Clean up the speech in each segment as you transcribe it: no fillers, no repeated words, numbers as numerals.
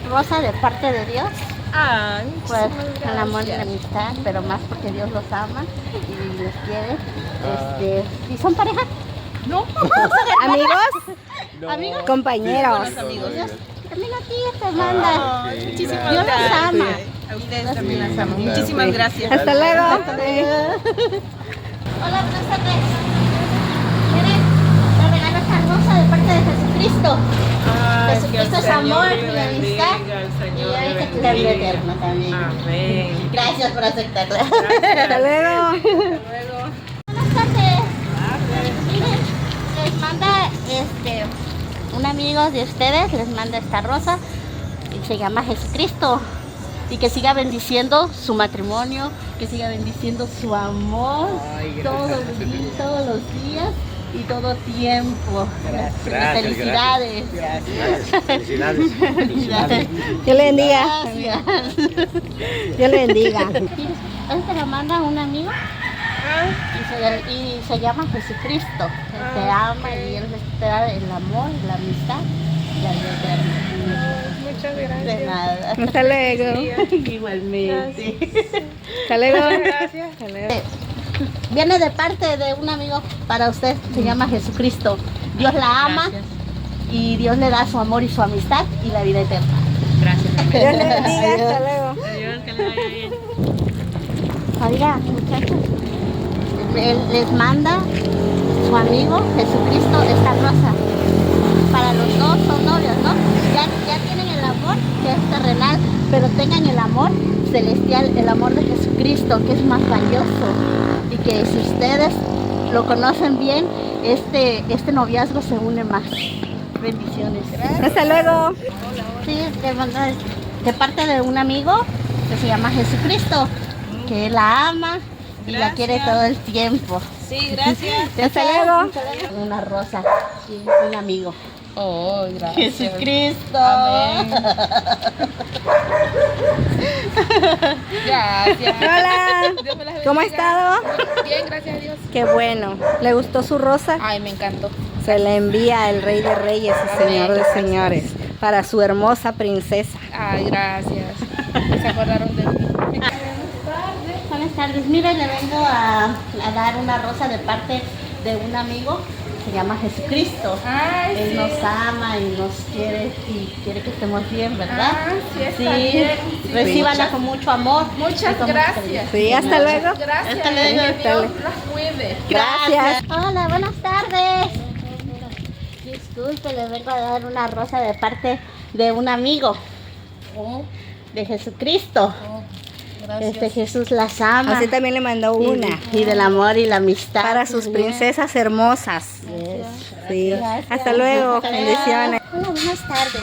rosa de parte de Dios. Ay, Pues muchísimas el amor y la gracias. amistad, pero más porque Dios los ama y los quiere. ¿Y son pareja? No. ¿Amigos? ¿Amigos? Compañeros. Sí, buenos amigos. También a ti te manda. Ay, muchísimas Dios los gracias. ama. A ustedes también las amo. Muchísimas gracias. Hasta luego. Hola, buenas tardes. Miren, le regalo esta rosa de parte de Jesucristo. Ay, Jesucristo es amor y amistad. Y hoy que te la vida eterna también. Amén. Gracias por aceptarla. Hasta luego. Hasta luego. Buenas tardes. Miren, les manda un amigo de ustedes, les manda esta rosa y se llama Jesucristo. Y que siga bendiciendo su matrimonio, que siga bendiciendo su amor todos los días y todo tiempo. Felicidades. Felicidades. Felicidades. Dios le bendiga. Gracias. Dios le bendiga. Él te lo manda un amigo y se llama Jesucristo. Él te ama y él te da el amor, la amistad y la vida eterna. Muchas De gracias. nada. Hasta luego. Igualmente. Hasta luego. Gracias. Hasta luego. Viene de parte de un amigo para usted, se llama Jesucristo. Dios la ama Gracias. y Dios le da su amor y su amistad y la vida eterna. Gracias. Dios le bendiga. Hasta luego. Adiós, que le vaya bien. Oiga, muchachos, él les manda su amigo Jesucristo esta rosa. Para los dos son novios, ¿no? Ya tienen el amor que es terrenal, pero tengan el amor celestial, el amor de Jesucristo, que es más valioso. Y que si ustedes lo conocen bien, este noviazgo se une más. Bendiciones. Hasta luego. Sí, de parte de un amigo que se llama Jesucristo, que él la ama y la quiere todo el tiempo. Sí, gracias. Hasta luego. Una rosa, sí, un amigo. Oh, gracias. Jesucristo. Amén. Gracias. Hola. Dios me las bendiga. ¿Cómo ha estado? Bien, gracias a Dios. Qué bueno. ¿Le gustó su rosa? Ay, me encantó. Se la envía el Rey de Reyes y Señor de Señores para su hermosa princesa. Ay, gracias. Se acordaron de mí. Buenas tardes. Mire, le vengo a dar una rosa de parte de un amigo. Se llama Jesucristo. Ay, Él sí. nos ama y nos quiere y quiere que estemos bien, ¿verdad? Ah, sí, está bien. Sí. Recíbanla con mucho amor. Muchas y con mucho gracias. cariño. Sí, hasta luego. Gracias. Hasta luego. Que Dios las cuide. Gracias. Hola, buenas tardes. Disculpe, le vengo a dar una rosa de parte de un amigo de Jesucristo. Gracias. Jesús las ama. Así también le mandó una Y del amor y la amistad. para sus princesas hermosas. Yes. Sí. Gracias. Hasta luego. Bendiciones. Hola, buenas tardes.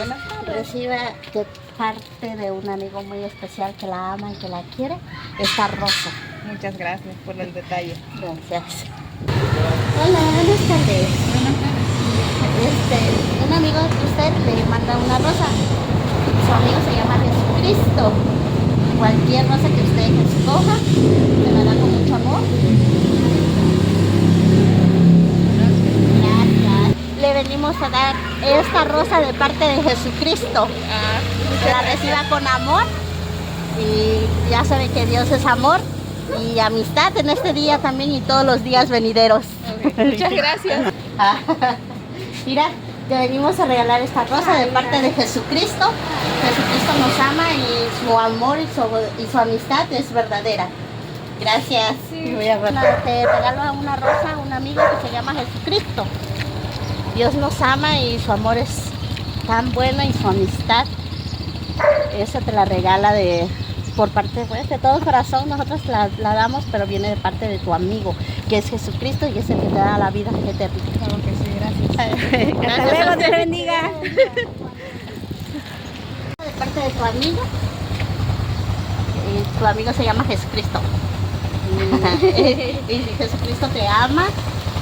Reciba de parte de un amigo muy especial que la ama y que la quiere esta rosa. Muchas gracias por el detalle. Gracias. Hola, buenas tardes. Un amigo de usted le manda una rosa. Su amigo se llama Jesucristo. Cualquier rosa que usted escoja, se la da con mucho amor. Gracias. Le venimos a dar esta rosa de parte de Jesucristo. Que la reciba con amor. Y ya sabe que Dios es amor y amistad en este día también y todos los días venideros. Muchas gracias. Mira, te venimos a regalar esta rosa de parte de Jesucristo. Jesucristo nos ama y su amor y su amistad es verdadera. Gracias. Sí. Te regalo una rosa a un amigo que se llama Jesucristo. Dios nos ama y su amor es tan bueno y su amistad. Eso te la regala por parte pues, de todo corazón. Nosotros la damos, pero viene de parte de tu amigo, que es Jesucristo y es el que te da la vida eterna. Claro que sí, gracias. Hasta luego. Dios le bendiga. De parte de tu amigo. Tu amigo se llama Jesucristo. Y Jesucristo te ama.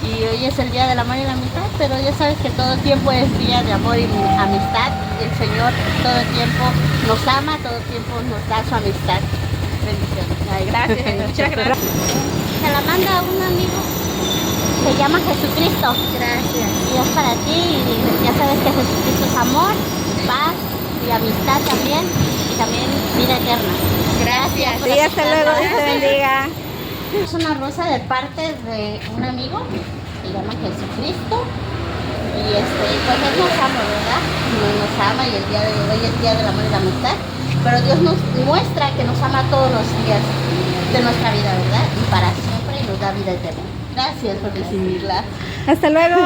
Y hoy es el día del amor y la amistad, pero ya sabes que todo el tiempo es día de amor y amistad. El Señor todo el tiempo nos ama, todo el tiempo nos da su amistad. Bendiciones. Ay, gracias. Muchas gracias. Se la manda a un amigo. Se llama Jesucristo. Gracias. Y es para ti. Y ya sabes que Jesucristo es amor, paz y y amistad también, y también vida eterna. Gracias. por Sí, hasta luego, Dios te acompañarnos. bendiga. Es una rosa de parte de un amigo, se llama Jesucristo. Y pues Él nos ama, ¿verdad? Nos ama y el día de hoy es Día del Amor y la Amistad. Pero Dios nos muestra que nos ama todos los días de nuestra vida, ¿verdad? Y para siempre y nos da vida eterna. Gracias por recibirla. Hasta luego.